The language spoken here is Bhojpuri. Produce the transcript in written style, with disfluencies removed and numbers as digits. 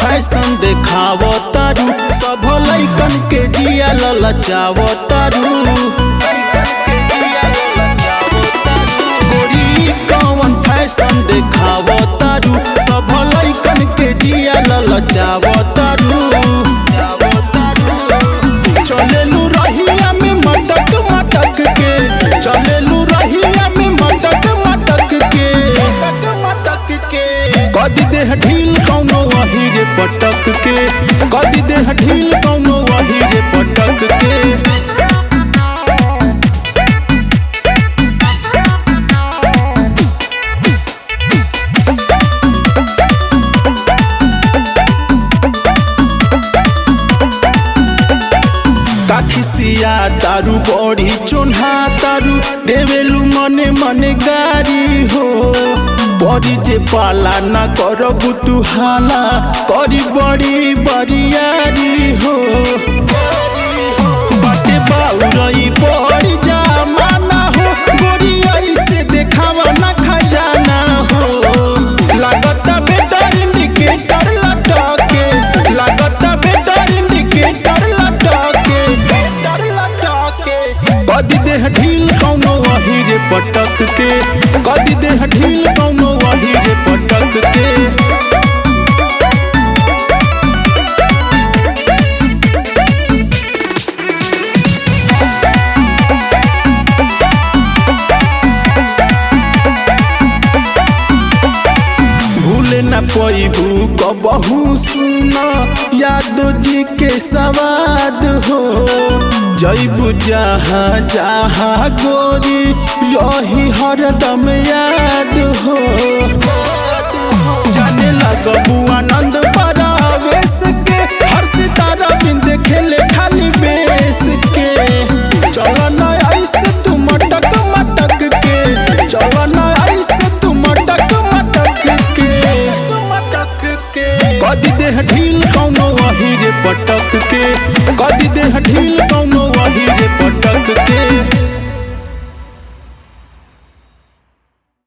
देखावो तारू सब लइकन के जिया ललचावो तारू गोरी कौन फैशन देखावो तारू सब लइकन के जिया ललचावो तारू चलेलू रहिया में मटक मटक के चलेलू रहिया में मटक मटक के कदी देह ढील कौनो वही रे पटक के कदी देह ढील कौनो वही रे पटक के काखिसिया दारू बड़ी चोन्हा तारू देवेलू मने मने गारी हो बड़ी जे पाला ना करबू तू हाला करी बड़ी बरियारी हो बाटे बाउरई बड़ी जमाना हो गोरी ऐसे देखावा ना खजाना हो लागता बेटर इंडिकेटर लटके लागता बेटर इंडिकेटर लटके कदी देह ढील कौनो वही रे पटक के कदी देह ढील कौनो वही रे पटक के भूले न पैबू कबहू सुना यादो जी के सवाद हो जैबू जहाँ जहाँ गोरी यही हरदम याद हो जाने लगबू आनंद परावेश के हर सितारा बिंद खेले खाली बेस के चलो न ऐसे तू मटक मटक के चलो न ऐसे तू मटक मटक के कदी देह ढील कौनो वही रे पटक के कदी देह ढील कौनो वही रे पटक के।